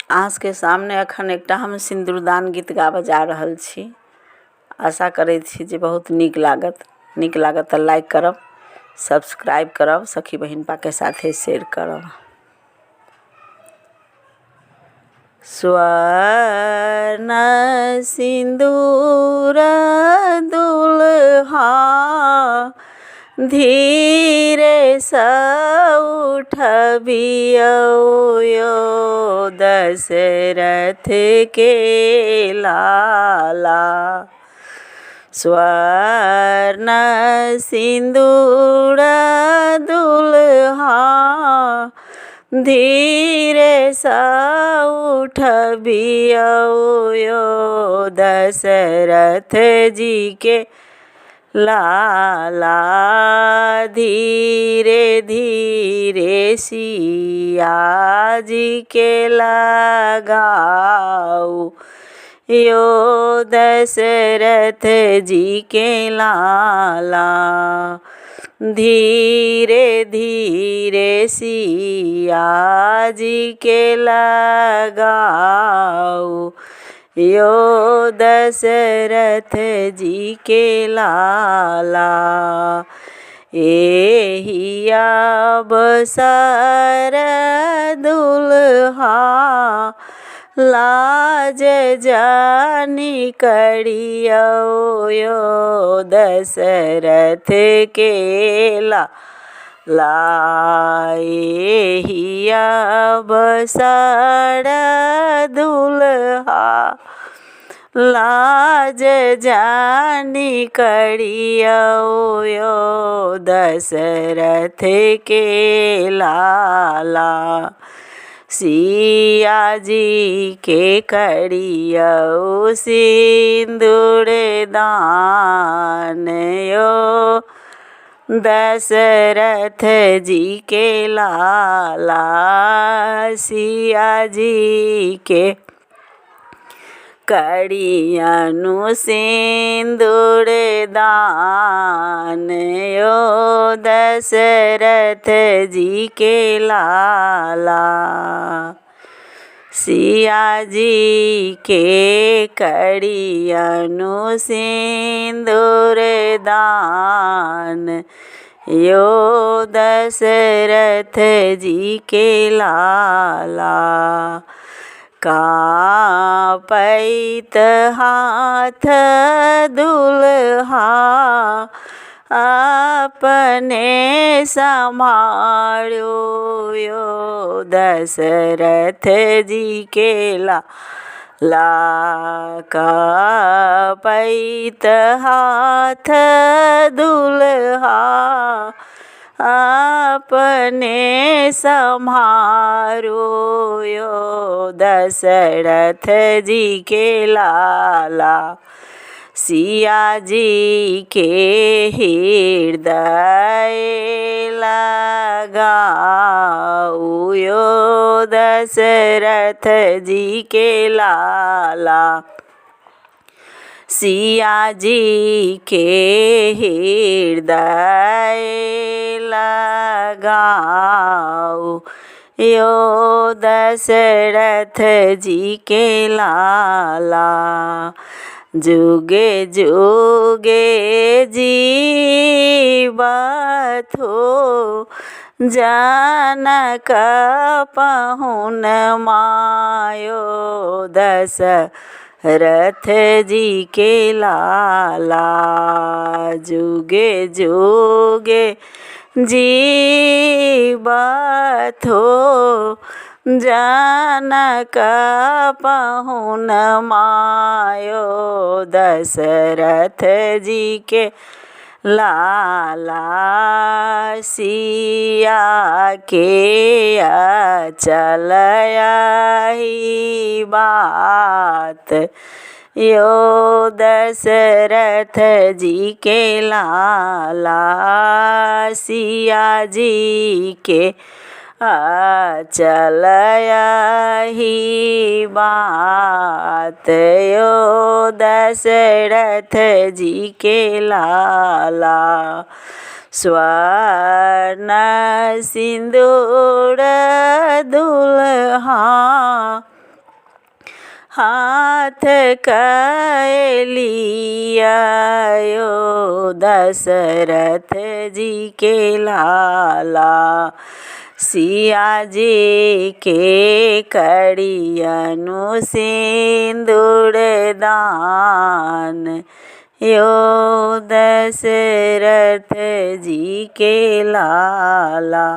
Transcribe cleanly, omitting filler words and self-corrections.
अहाँ के सामने अखन एकटा हम सिन्दूरदान गीत गाबऽ जा रहल छी। आशा करैत छी जे बहुत नीक लागत तऽ लाइक करब, सब्सक्राइब करब, सखी बहिनपा के साथे शेयर करब। स्वर्ण सिंदूर दुल्हा धीरे सँ उठबियौ यो दशरथ के लाला। स्वर्ण सिंदूर दुल्हा धीरे सँ उठबियौ यो दशरथ जी के लाला। धीरे धीरे सिया जी के लगाऊ यो दशरथ जी के लाला। धीरे धीरे सिया जी के लगाऊ यो दशरथ जी के लाला। एहिया बसर दुल्हा लाज जानी करियौ यो दशरथ के लाला। एहिया बसर दुल्हा लाज जानी करियौ यो दशरथ के लाला। सिया जी के करियौ सिंदूर दान यो दशरथ जी के लाला। सिया जी के करियनु सिंदूर दान यो दशरथ जी के लाला। सिया जी के करियनु सिंदूर दान यो दशरथ जी के लाला। कांपैत हाथ दुल्हा अपने संभाळ्यो यो दशरथ जी के लाला। कांपैत हाथ दुल्हा अपने संभारो यो दशरथ जी के लाला। सिया जी के हृदय लगाऊ यो दशरथ जी के लाला। सिया जी के हृदय लगाऊ यो दशरथ जी के लाला। जुगे जुगे जीवत हो जनक पहुन मायो दशरथ जी के लाला। जुगे जुगे जीवत हो जनक पहुन मायो दशरथ जी के लाला। सिया के अचल यही बात यो दशरथ जी के लाला। सिया जी के अचल यही बात यो दशरथ जी के लाला। स्वर्ण सिंदूर दुल्हा हाथ कैलिया यो दशरथ जी के लाला, सिया जी के कड़ियनु सिंदूर दान, यो दशरथ जी के लाला।